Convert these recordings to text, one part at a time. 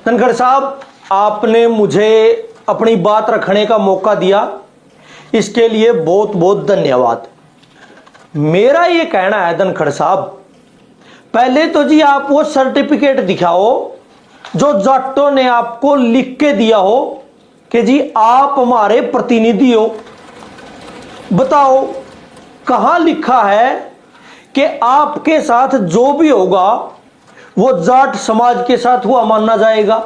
धनखड़ साहब, आपने मुझे अपनी बात रखने का मौका दिया, इसके लिए बहुत बहुत धन्यवाद। मेरा ये कहना है धनखड़ साहब, पहले तो जी आप वो सर्टिफिकेट दिखाओ जो जाटों ने आपको लिख के दिया हो कि जी आप हमारे प्रतिनिधि हो। बताओ कहां लिखा है कि आपके साथ जो भी होगा वो जाट समाज के साथ हुआ माना जाएगा।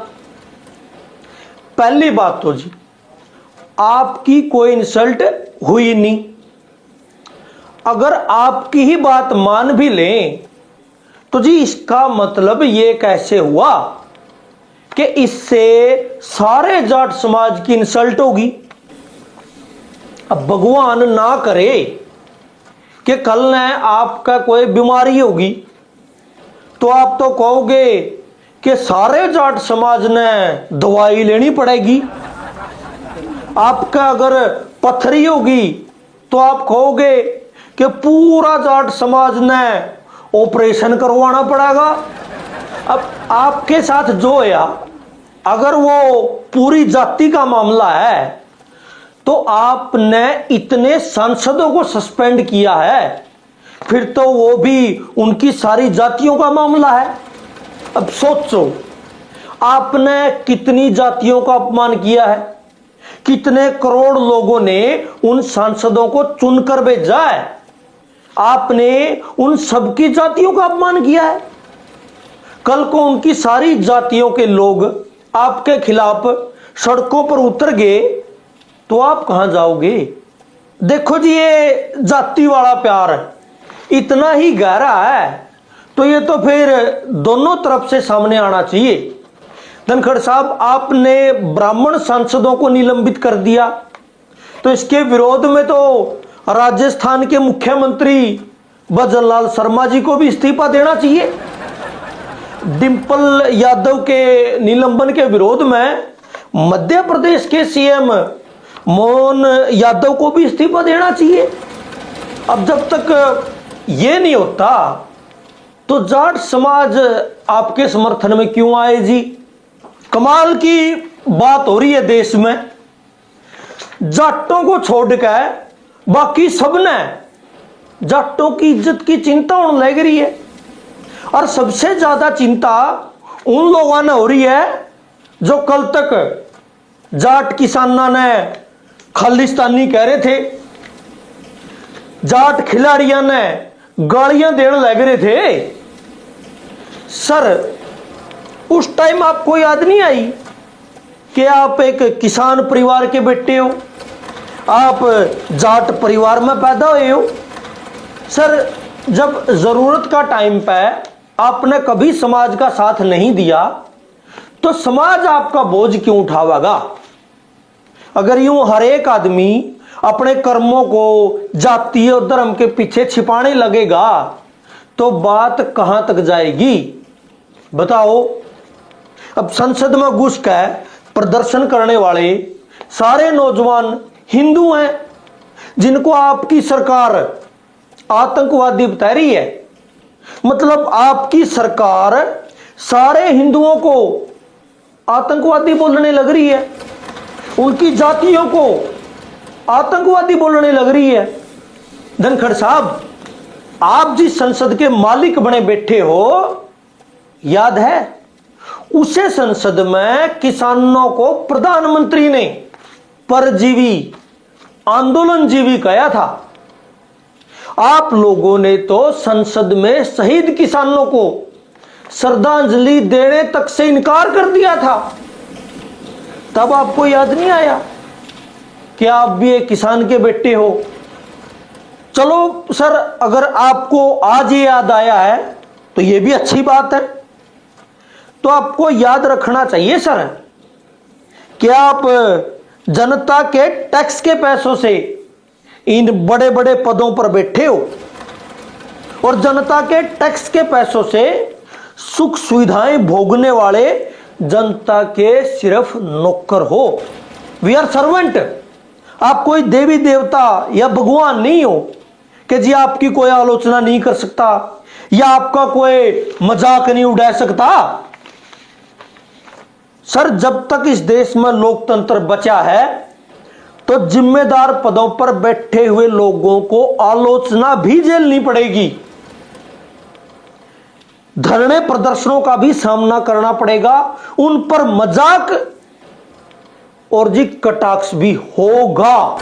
पहली बात तो जी आपकी कोई इंसल्ट हुई नहीं। अगर आपकी ही बात मान भी लें तो जी इसका मतलब ये कैसे हुआ कि इससे सारे जाट समाज की इंसल्ट होगी। अब भगवान ना करे कि कल न आपका कोई बीमारी होगी तो आप तो कहोगे कि सारे जाट समाज ने दवाई लेनी पड़ेगी। आपका अगर पथरी होगी तो आप कहोगे कि पूरा जाट समाज ने ऑपरेशन करवाना पड़ेगा। अब आपके साथ जो है, अगर वो पूरी जाति का मामला है तो आपने इतने सांसदों को सस्पेंड किया है, फिर तो वो भी उनकी सारी जातियों का मामला है। अब सोचो आपने कितनी जातियों का अपमान किया है, कितने करोड़ लोगों ने उन सांसदों को चुनकर भेजा है, आपने उन सबकी जातियों का अपमान किया है। कल को उनकी सारी जातियों के लोग आपके खिलाफ सड़कों पर उतर गए तो आप कहां जाओगे। देखो जी ये जाति वाला प्यार इतना ही गहरा है तो ये तो फिर दोनों तरफ से सामने आना चाहिए। धनखड़ साहब, आपने ब्राह्मण सांसदों को निलंबित कर दिया तो इसके विरोध में तो राजस्थान के मुख्यमंत्री भजन लाल शर्मा जी को भी इस्तीफा देना चाहिए। डिंपल यादव के निलंबन के विरोध में मध्य प्रदेश के सीएम मोहन यादव को भी इस्तीफा देना चाहिए। अब जब तक ये नहीं होता तो जाट समाज आपके समर्थन में क्यों आए जी। कमाल की बात हो रही है देश में, जाटों को छोड़कर बाकी सबने जाटों की इज्जत की चिंता होने लग रही है। और सबसे ज्यादा चिंता उन लोगों ने हो रही है जो कल तक जाट किसानों ने खालिस्तानी कह रहे थे, जाट खिलाड़ियों ने गालियां देने लग रहे थे। सर उस टाइम आपको याद नहीं आई कि आप एक किसान परिवार के बेटे हो, आप जाट परिवार में पैदा हुए हो। सर जब जरूरत का टाइम पे आपने कभी समाज का साथ नहीं दिया तो समाज आपका बोझ क्यों उठावेगा। अगर यूं हर एक आदमी अपने कर्मों को जाति और धर्म के पीछे छिपाने लगेगा तो बात कहां तक जाएगी बताओ। अब संसद में घुसकर प्रदर्शन करने वाले सारे नौजवान हिंदू हैं जिनको आपकी सरकार आतंकवादी बता रही है। मतलब आपकी सरकार सारे हिंदुओं को आतंकवादी बोलने लग रही है, उनकी जातियों को आतंकवादी बोलने लग रही है। धनखड़ साहब, आप जिस संसद के मालिक बने बैठे हो, याद है उसे संसद में किसानों को प्रधानमंत्री ने परजीवी आंदोलन जीवी कहा था। आप लोगों ने तो संसद में शहीद किसानों को श्रद्धांजलि देने तक से इनकार कर दिया था। तब आपको याद नहीं आया कि आप भी एक किसान के बेटे हो। चलो सर, अगर आपको आज ये याद आया है तो ये भी अच्छी बात है। तो आपको याद रखना चाहिए सर कि आप जनता के टैक्स के पैसों से इन बड़े बड़े पदों पर बैठे हो और जनता के टैक्स के पैसों से सुख सुविधाएं भोगने वाले जनता के सिर्फ नौकर हो। We are servant. आप कोई देवी देवता या भगवान नहीं हो कि जी आपकी कोई आलोचना नहीं कर सकता या आपका कोई मजाक नहीं उड़ा सकता। सर जब तक इस देश में लोकतंत्र बचा है तो जिम्मेदार पदों पर बैठे हुए लोगों को आलोचना भी झेलनी पड़ेगी, धरने प्रदर्शनों का भी सामना करना पड़ेगा, उन पर मजाक और जी कटाक्ष भी होगा।